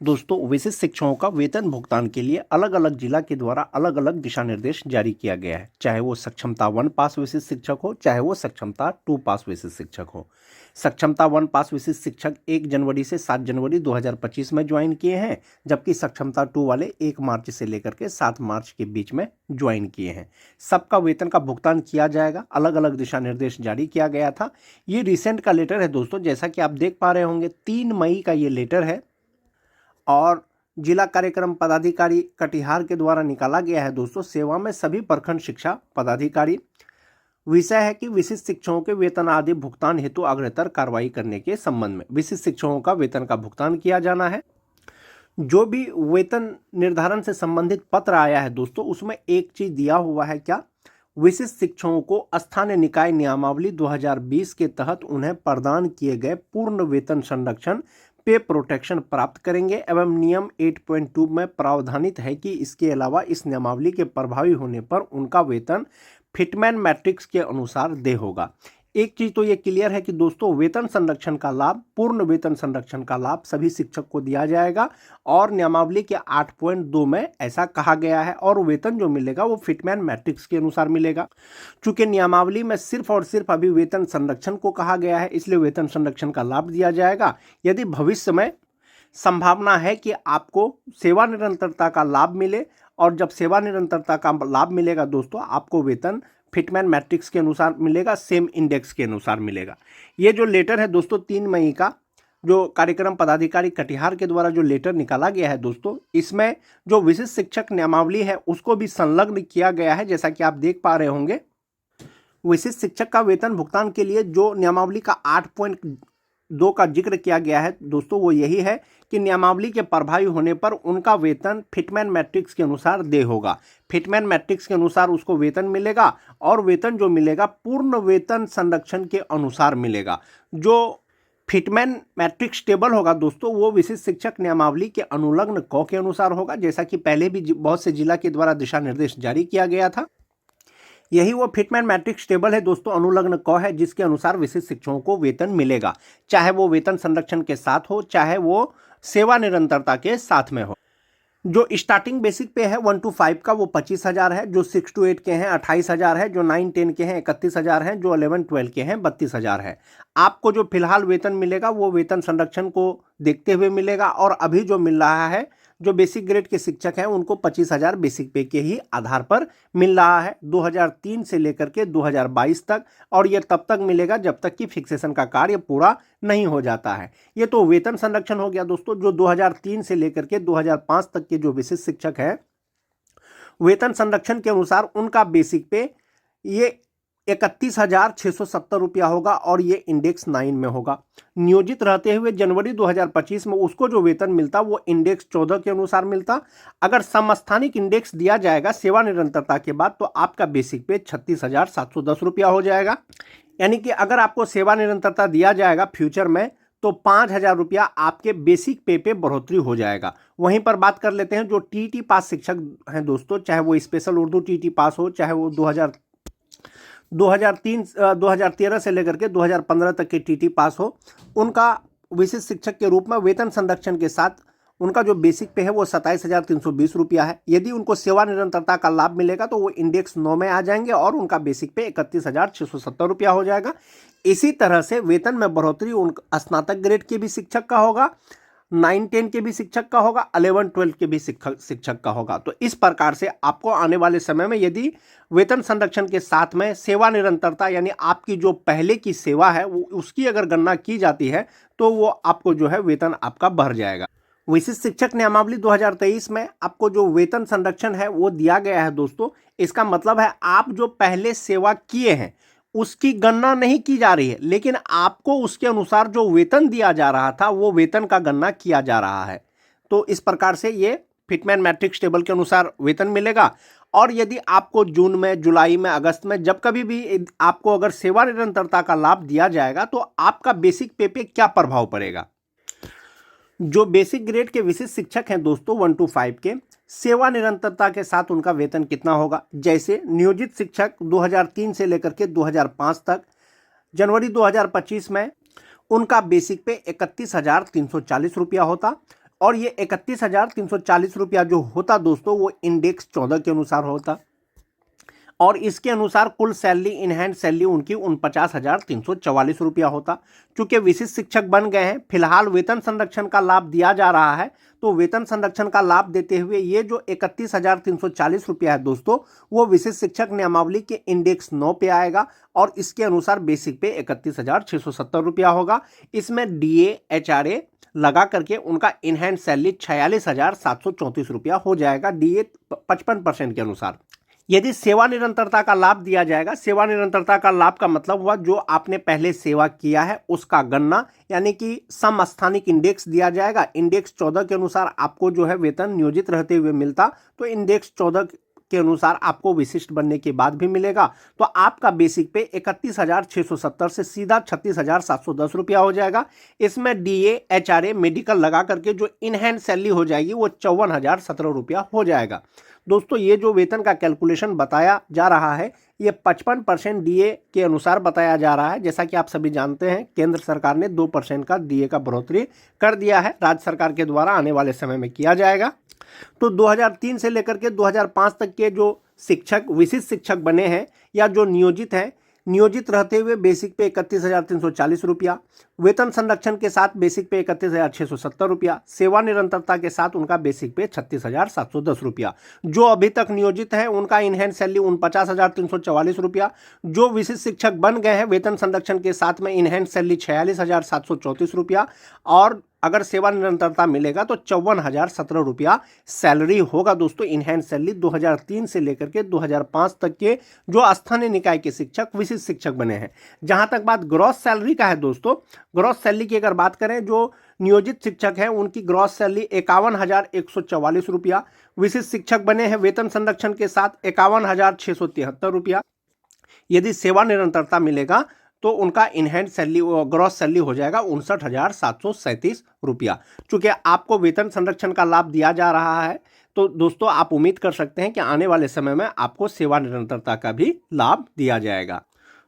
दोस्तों विशिष्ट शिक्षकों का वेतन भुगतान के लिए अलग अलग जिला के द्वारा अलग अलग दिशा निर्देश जारी किया गया है। चाहे वो सक्षमता 1 पास विशिष्ट शिक्षक हो, चाहे वो सक्षमता 2 पास विशिष्ट शिक्षक हो। सक्षमता 1 पास विशिष्ट शिक्षक 1 जनवरी से 7 जनवरी 2025 में ज्वाइन किए हैं, जबकि सक्षमता 2 वाले 1 मार्च से लेकर के 7 मार्च के बीच में ज्वाइन किए हैं। सबका वेतन का भुगतान किया जाएगा। अलग अलग दिशा निर्देश जारी किया गया था। ये रिसेंट का लेटर है दोस्तों, जैसा कि आप देख पा रहे होंगे 3 मई का ये लेटर है और जिला कार्यक्रम पदाधिकारी कटिहार के द्वारा निकाला गया है। दोस्तों सेवा में सभी प्रखंड शिक्षा पदाधिकारी। विषय है कि विशिष्ट शिक्षकों के वेतन आदि भुगतान हेतु अग्रतर कार्रवाई करने के संबंध में विशिष्ट शिक्षकों का वेतन का भुगतान किया जाना है। जो भी वेतन निर्धारण से संबंधित पत्र आया है दोस्तों, उसमें एक चीज दिया हुआ है, क्या विशिष्ट शिक्षकों को स्थानीय निकाय नियमावली 2020 के तहत उन्हें प्रदान किए गए पूर्ण वेतन संरक्षण पे प्रोटेक्शन प्राप्त करेंगे एवं नियम 8.2 में प्रावधानित है कि इसके अलावा इस नियमावली के प्रभावी होने पर उनका वेतन फिटमैन मैट्रिक्स के अनुसार दे होगा। एक चीज तो ये क्लियर है कि दोस्तों वेतन संरक्षण का लाभ, पूर्ण वेतन संरक्षण का लाभ सभी शिक्षक को दिया जाएगा और नियमावली के 8.2 में ऐसा कहा गया है और वेतन जो मिलेगा वो फिटमैन मैट्रिक्स के अनुसार मिलेगा। चूंकि नियमावली में सिर्फ और सिर्फ अभी वेतन संरक्षण को कहा गया है, इसलिए वेतन संरक्षण का लाभ दिया जाएगा। यदि भविष्य में संभावना है कि आपको सेवा निरंतरता का लाभ मिले और जब सेवा निरंतरता का लाभ मिलेगा दोस्तों, आपको वेतन फिटमैन मैट्रिक्स के अनुसार मिलेगा, सेम इंडेक्स के अनुसार मिलेगा। ये जो लेटर है दोस्तों 3 मई का, जो कार्यक्रम पदाधिकारी कटिहार के द्वारा जो लेटर निकाला गया है दोस्तों, इसमें जो विशिष्ट शिक्षक नियमावली है उसको भी संलग्न किया गया है। जैसा कि आप देख पा रहे होंगे, विशिष्ट शिक्षक का वेतन भुगतान के लिए जो नियमावली का 8.2 का जिक्र किया गया है दोस्तों, वो यही है कि नियमावली के प्रभावी होने पर उनका वेतन फिटमैन मैट्रिक्स के अनुसार दे होगा। फिटमैन मैट्रिक्स के अनुसार उसको वेतन मिलेगा और वेतन जो मिलेगा पूर्ण वेतन संरक्षण के अनुसार मिलेगा। जो फिटमैन मैट्रिक्स टेबल होगा दोस्तों, वो विशिष्ट शिक्षक नियमावली के अनुलग्न क के अनुसार होगा, जैसा कि पहले भी बहुत से जिला के द्वारा दिशा निर्देश जारी किया गया था। यही वो फिटमैन मैट्रिक्स टेबल है दोस्तों, अनुलग्न क है, जिसके अनुसार विशिष्ट शिक्षकों को वेतन मिलेगा, चाहे वो वेतन संरक्षण के साथ हो, चाहे वो सेवा निरंतरता के साथ में हो। जो स्टार्टिंग बेसिक पे है 1 to 5 का वो 25,000 है, जो 6 to 8 के हैं 28,000 है, जो 9-10 के हैं 31,000 है, जो 11-12 के हैं 32,000 है। आपको जो फिलहाल वेतन मिलेगा वो वेतन संरक्षण को देखते हुए मिलेगा और अभी जो मिल रहा है, जो बेसिक ग्रेड के शिक्षक हैं उनको 25,000 बेसिक पे के ही आधार पर मिल रहा है 2003 से लेकर के 2022 तक, और यह तब तक मिलेगा जब तक कि फिक्सेशन का कार्य पूरा नहीं हो जाता है। ये तो वेतन संरक्षण हो गया दोस्तों। जो 2003 से लेकर के 2005 तक के जो विशिष्ट शिक्षक हैं, वेतन संरक्षण के अनुसार उनका बेसिक पे ये 31,670 रुपया होगा और ये इंडेक्स 9 में होगा। नियोजित रहते हुए जनवरी 2025 में उसको जो वेतन मिलता वो इंडेक्स 14 के अनुसार मिलता। अगर समस्थानिक इंडेक्स दिया जाएगा सेवा निरंतरता के बाद तो आपका बेसिक पे 36,710 रुपया हो जाएगा। यानी कि अगर आपको सेवा निरंतरता दिया जाएगा फ्यूचर में तो 5,000 रुपया आपके बेसिक पे बढ़ोतरी हो जाएगा। वहीं पर बात कर लेते हैं जो टीटी पास शिक्षक हैं दोस्तों, चाहे वो स्पेशल उर्दू टीटी पास हो, चाहे वो 2013 से लेकर के 2015 तक के टीटी पास हो, उनका विशिष्ट शिक्षक के रूप में वेतन संरक्षण के साथ उनका जो बेसिक पे है वो 27,320 रुपया है। यदि उनको सेवा निरंतरता का लाभ मिलेगा तो वो इंडेक्स 9 में आ जाएंगे और उनका बेसिक पे 31,670 रुपया हो जाएगा। इसी तरह से वेतन में बढ़ोतरी उन स्नातक ग्रेड के भी शिक्षक का होगा, 9-10 के भी शिक्षक का होगा, 11-12 के भी शिक्षक का होगा। तो इस प्रकार से आपको आने वाले समय में यदि वेतन संरक्षण के साथ में सेवा निरंतरता यानी आपकी जो पहले की सेवा है वो उसकी अगर गणना की जाती है तो वो आपको जो है वेतन आपका बढ़ जाएगा। विशिष्ट शिक्षक नियमावली 2023 में आपको जो वेतन संरक्षण है वो दिया गया है दोस्तों। इसका मतलब है आप जो पहले सेवा किए हैं उसकी गणना नहीं की जा रही है, लेकिन आपको उसके अनुसार जो वेतन दिया जा रहा था वो वेतन का गणना किया जा रहा है। तो इस प्रकार से ये फिटमैन मैट्रिक्स टेबल के अनुसार वेतन मिलेगा। और यदि आपको जून में, जुलाई में, अगस्त में जब कभी भी आपको अगर सेवा निरंतरता का लाभ दिया जाएगा तो आपका बेसिक पे क्या प्रभाव पड़ेगा। जो बेसिक ग्रेड के विशिष्ट शिक्षक हैं दोस्तों 1 to 5 के, सेवा निरंतरता के साथ उनका वेतन कितना होगा। जैसे नियोजित शिक्षक 2003 से लेकर के 2005 तक जनवरी 2025 में उनका बेसिक पे 31,340 रुपया होता। और ये 31,340 रुपया जो होता दोस्तों वो इंडेक्स 14 के अनुसार होता, और इसके अनुसार कुल सैलरी इन हैंड सैलरी उनकी 49,344 रुपया होता। चूंकि विशिष्ट शिक्षक बन गए हैं, फिलहाल वेतन संरक्षण का लाभ दिया जा रहा है, तो वेतन संरक्षण का लाभ देते हुए ये जो 31,340 रुपया है दोस्तों, वो विशिष्ट शिक्षक नियमावली के इंडेक्स 9 पे आएगा, और इसके अनुसार बेसिक पे 31,670 रुपया होगा। इसमें DA HRA लगा करके उनका इन हैंड सैलरी 46,734 रुपया हो जाएगा, DA 55% के अनुसार। यदि सेवा निरंतरता का लाभ दिया जाएगा, सेवा निरंतरता का लाभ का मतलब हुआ जो आपने पहले सेवा किया है उसका गणना, यानी कि समस्थानिक इंडेक्स दिया जाएगा। इंडेक्स 14 के अनुसार आपको जो है वेतन नियोजित रहते हुए मिलता, तो इंडेक्स 14 के अनुसार आपको विशिष्ट बनने के बाद भी मिलेगा। तो आपका बेसिक पे 31,670 से सीधा 36,710 रुपया हो जाएगा। इसमें DA HRA मेडिकल लगा करके जो इन हैंड सैलरी हो जाएगी वो 54,017 रुपया हो जाएगा। दोस्तों ये जो वेतन का कैलकुलेशन बताया जा रहा है ये 55% DA के अनुसार बताया जा रहा है। जैसा कि आप सभी जानते हैं केंद्र सरकार ने 2% का DA का बढ़ोतरी कर दिया है, राज्य सरकार के द्वारा आने वाले समय में किया जाएगा। तो 2003 से लेकर के 2005 तक के जो शिक्षक विशिष्ट शिक्षक बने हैं या जो नियोजित हैं, नियोजित रहते हुए बेसिक पे 31,340 रुपया, वेतन संरक्षण के साथ बेसिक पे 31,670 रुपया, सेवा निरंतरता के साथ उनका बेसिक पे 36,710 रुपया। जो अभी तक नियोजित है उनका इन हैंड सैलरी 49,344 रुपया। जो विशिष्ट शिक्षक बन गए हैं वेतन संरक्षण के साथ में इन हैंड सैलरी 46,734 रुपया, और अगर सेवा निरंतरता मिलेगा तो 54,017 रुपया सैलरी होगा दोस्तों। इन हैंड सैलरी 2003 से लेकर के 2005 तक के जो स्थानीय निकाय के शिक्षक विशिष्ट शिक्षक बने हैं। जहां तक बात ग्रॉस सैलरी का है दोस्तों, ग्रॉस सैलरी की अगर बात करें, जो नियोजित शिक्षक हैं उनकी ग्रॉस सैलरी 51,144 रुपया, विशिष्ट शिक्षक बने हैं वेतन संरक्षण के साथ 51,673 रुपया। यदि सेवा निरंतरता मिलेगा तो उनका in hand salary gross salary हो जाएगा 59,737 रुपया। चूंकि आपको वेतन संरक्षण का लाभ दिया जा रहा है, तो दोस्तों आप उम्मीद कर सकते हैं कि आने वाले समय में आपको सेवा निरंतरता का भी लाभ दिया जाएगा।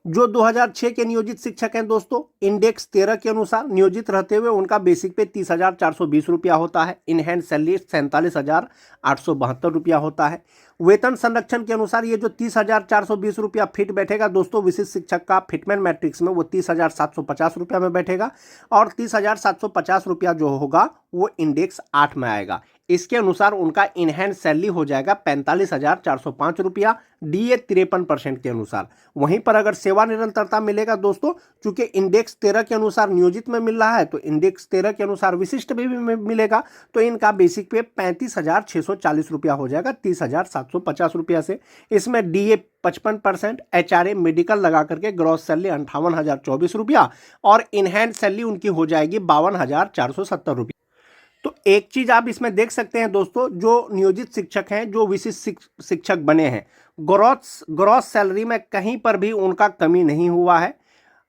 जो 2006 के नियोजित शिक्षक हैं दोस्तों, इंडेक्स 13 के अनुसार नियोजित रहते हुए उनका बेसिक पे 30,420 रुपया होता है, इन हैंड सैलरी 47,872 रुपया होता है। वेतन संरक्षण के अनुसार ये जो 30,420 रुपया फिट बैठेगा दोस्तों, विशिष्ट शिक्षक का फिटमैन मैट्रिक्स में वो 30,750 रुपया में बैठेगा, और 30,750 रुपया जो होगा वो इंडेक्स 8 में आएगा। इसके अनुसार उनका इन हैंड सैलरी हो जाएगा 45,405 रुपया, DA 53% के अनुसार। वहीं पर अगर सेवा निरंतरता मिलेगा दोस्तों, चूंकि इंडेक्स 13 के अनुसार नियोजित में मिल रहा है, तो इंडेक्स 13 के अनुसार विशिष्ट भी मिलेगा, तो इनका बेसिक पे 35,640 रुपया हो जाएगा 30,750 रुपया से। इसमें DA 55%, HRA मेडिकल लगा करके ग्रॉस सैलरी 58,024 रुपया, और इन हैंड सैलरी उनकी हो जाएगी 52,470 रुपया। तो एक चीज आप इसमें देख सकते हैं दोस्तों, जो नियोजित शिक्षक हैं, जो विशिष्ट शिक्षक बने हैं, ग्रॉस सैलरी में कहीं पर भी उनका कमी नहीं हुआ है।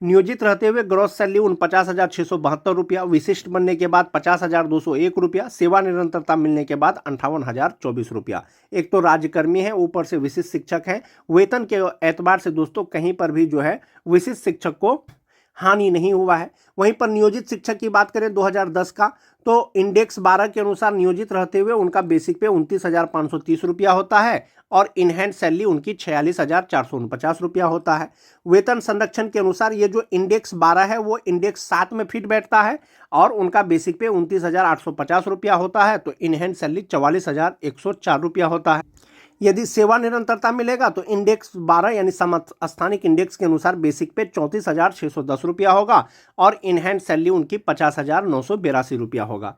नियोजित रहते हुए ग्रॉस सैलरी 49,672 रुपया, विशिष्ट बनने के बाद 50,201 रुपया, सेवा निरंतरता मिलने के बाद 58,024 रुपया। एक तो राज्यकर्मी है, ऊपर से विशिष्ट शिक्षक हैं। वेतन के एतबार से दोस्तों कहीं पर भी जो है विशिष्ट शिक्षक को हानि नहीं हुआ है। वहीं पर नियोजित शिक्षक की बात करें 2010 का, तो इंडेक्स 12 के अनुसार नियोजित रहते हुए उनका बेसिक पे 29,530 रुपया होता है, और इन हैंड सैलरी उनकी 46,449 रुपया होता है। वेतन संरक्षण के अनुसार ये जो इंडेक्स 12 है वो इंडेक्स 7 में फिट बैठता है, और उनका बेसिक पे 29,850 रुपया होता है, तो इन हैंड सैलरी 44,104 रुपया होता है। यदि सेवा निरंतरता मिलेगा तो इंडेक्स 12 यानी समस्थानिक इंडेक्स के अनुसार बेसिक पे 34,610 रुपया होगा, और इन हैंड सैलरी उनकी 50,982 रुपया होगा।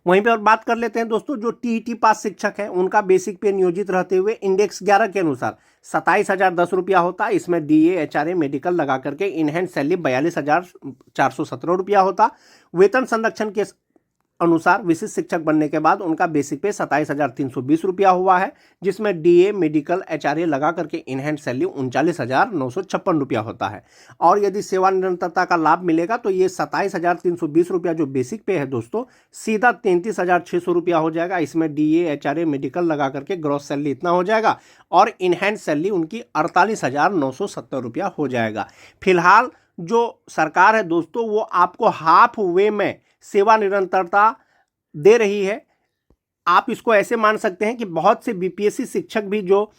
वहीं पर बात कर लेते हैं दोस्तों, जो TET पास शिक्षक हैं उनका बेसिक पे नियोजित रहते हुए इंडेक्स 11 के अनुसार 27,010 रुपया होता है। इसमें DA HRA मेडिकल लगा करके इन हैंड सैलरी 42,417 रुपया होता। वेतन संरक्षण के अनुसार विशिष्ट शिक्षक बनने के बाद उनका बेसिक पे 27,320 रुपया हुआ है, जिसमें DA मेडिकल HRA लगा करके इन हैंड सैलरी 39,956 रुपया होता है। और यदि सेवा निरंतरता का लाभ मिलेगा तो ये 27,320 रुपया जो बेसिक पे है दोस्तों, सीधा 33,600 रुपया हो जाएगा। इसमें DA HRA मेडिकल लगा करके ग्रॉस सैलरी इतना हो जाएगा, और इन हैंड सैलरी उनकी 48,970 रुपया हो जाएगा। फिलहाल जो सरकार है दोस्तों वो आपको हाफ वे में सेवा निरंतरता दे रही है। आप इसको ऐसे मान सकते हैं कि बहुत से बीपीएससी शिक्षक भी जो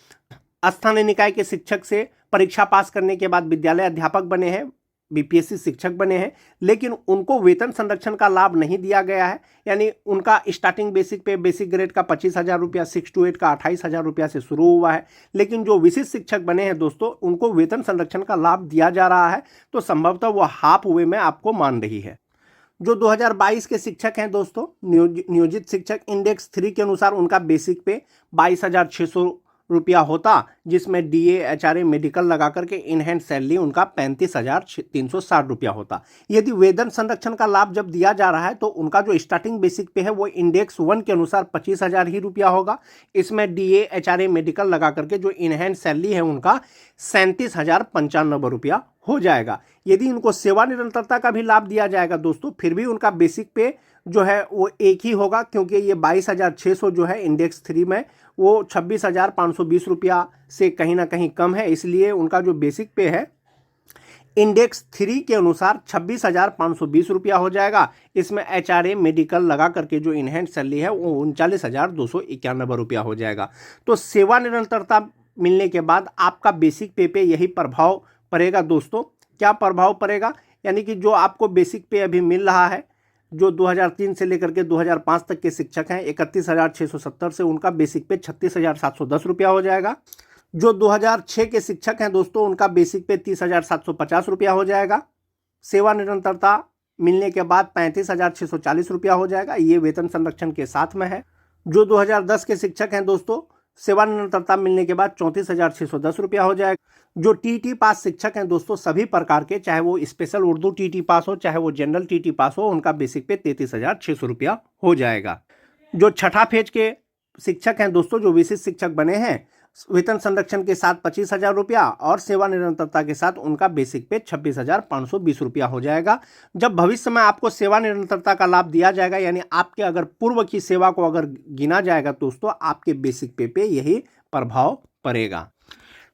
स्थानीय निकाय के शिक्षक से परीक्षा पास करने के बाद विद्यालय अध्यापक बने हैं, बीपीएससी शिक्षक बने हैं, लेकिन उनको वेतन संरक्षण का लाभ नहीं दिया गया है। यानी उनका स्टार्टिंग बेसिक पे बेसिक ग्रेड का 25,000 रुपया, 6 to 8 का 28,000 रुपया से शुरू हुआ है। लेकिन जो विशिष्ट शिक्षक बने हैं दोस्तों, उनको वेतन संरक्षण का लाभ दिया जा रहा है, तो संभवतः वो हाफ वे में आपको मान रही है। जो 2022 के शिक्षक हैं दोस्तों, नियोजित शिक्षक, इंडेक्स 3 के अनुसार उनका बेसिक पे 22,600 रुपया होता, जिसमें डीए, एचआरए, मेडिकल लगा करके इन हैंड सैलरी उनका 35,360 रुपया होता। यदि वेतन संरक्षण का लाभ जब दिया जा रहा है तो उनका जो स्टार्टिंग बेसिक पे है वो इंडेक्स 1 के अनुसार 25,000 ही रुपया होगा। इसमें डीए, एचआरए, मेडिकल लगा करके जो इन हैंड सैलरी है उनका 37,095 रुपया हो जाएगा। यदि इनको सेवा निरंतरता का भी लाभ दिया जाएगा दोस्तों, फिर भी उनका बेसिक पे जो है वो एक ही होगा, क्योंकि ये 22,600 जो है इंडेक्स 3 में वो 26,520 रुपया से कहीं ना कहीं कम है, इसलिए उनका जो बेसिक पे है इंडेक्स 3 के अनुसार 26,520 रुपया हो जाएगा। इसमें एचआरए, मेडिकल लगा करके जो इनहैंड सैलरी है वो 39,291 रुपया हो जाएगा। तो सेवा निरंतरता मिलने के बाद आपका बेसिक पे पे यही प्रभाव पड़ेगा दोस्तों। क्या प्रभाव पड़ेगा? यानी कि जो आपको बेसिक पे अभी मिल रहा है, जो 2003 से लेकर के 2005 तक के शिक्षक हैं, 31,670 से उनका बेसिक पे 36,710 रुपया हो जाएगा। जो 2006 के शिक्षक हैं दोस्तों, उनका बेसिक पे 30,750 रुपया हो जाएगा। सेवा निरंतरता मिलने के बाद 35,640 रुपया हो जाएगा। ये वेतन संरक्षण के साथ में है। जो 2010 के शिक्षक हैं दोस्तों, सेवा निरंतरता मिलने के बाद 34,610 रुपया हो जाएगा। जो टीटी पास शिक्षक हैं दोस्तों, सभी प्रकार के, चाहे वो स्पेशल उर्दू टीटी पास हो, चाहे वो जनरल टीटी पास हो, उनका बेसिक पे 33,600 रुपया हो जाएगा। जो छठा फेज के शिक्षक हैं दोस्तों, जो विशिष्ट शिक्षक बने हैं, वेतन संरक्षण के साथ 25,000 रुपया और सेवा निरंतरता के साथ उनका बेसिक पे 26,520 रुपया हो जाएगा। जब भविष्य में आपको सेवा निरंतरता का लाभ दिया जाएगा, यानी आपके अगर पूर्व की सेवा को अगर गिना जाएगा दोस्तों, आपके बेसिक पे यही प्रभाव पड़ेगा।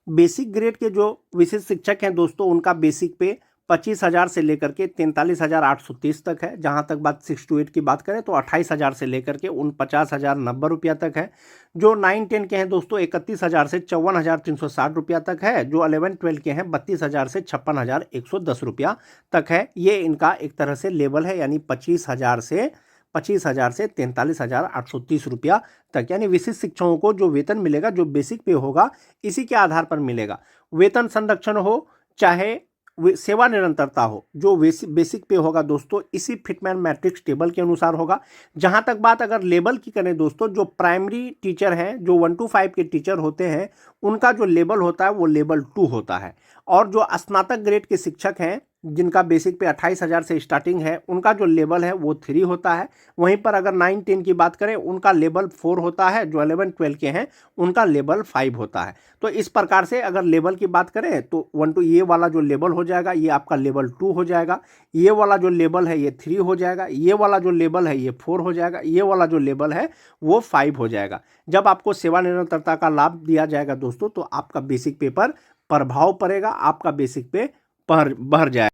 बेसिक ग्रेड के जो विशिष्ट शिक्षक हैं दोस्तों, उनका बेसिक पे 25,000 से लेकर के 43,830 तक है। जहाँ तक बात 6 to 8 की बात करें तो 28,000 से लेकर के 49,090 रुपया तक है। जो 9-10 के हैं दोस्तों, 31,000 से 54,360 रुपया तक है। जो 11-12 के हैं 32,000 से 56,110 रुपया तक है। ये इनका एक तरह से लेवल है, यानी 25,000 से 43,830 रुपया तक। यानी विशिष्ट शिक्षकों को जो वेतन मिलेगा, जो बेसिक पे होगा, इसी के आधार पर मिलेगा। वेतन संरक्षण हो चाहे सेवा निरंतरता हो, जो बेसिक पे होगा दोस्तों, इसी फिटमैन मैट्रिक्स टेबल के अनुसार होगा। जहां तक बात अगर लेवल की करें दोस्तों, जो प्राइमरी टीचर हैं, जो 1 to 5 के टीचर होते हैं, उनका जो लेवल होता है वो लेवल 2 होता है। और जो स्नातक ग्रेड के शिक्षक हैं, जिनका बेसिक पे 28,000 से स्टार्टिंग है, उनका जो लेवल है वो 3 होता है। वहीं पर अगर 9-10 की बात करें, उनका लेवल 4 होता है। जो 11-12 के हैं, उनका लेवल 5 होता है। तो इस प्रकार से अगर लेवल की बात करें तो 1 to ये वाला जो लेवल हो जाएगा ये आपका लेवल 2 हो जाएगा। ये वाला जो लेवल है ये 3 हो जाएगा। ये वाला जो लेवल है ये 4 हो जाएगा। ये वाला जो लेवल है वो 5 हो जाएगा। जब आपको सेवा निरंतरता का लाभ दिया जाएगा दोस्तों, तो आपका बेसिक पे पर प्रभाव पड़ेगा, आपका बेसिक पे बढ़ जाएगा।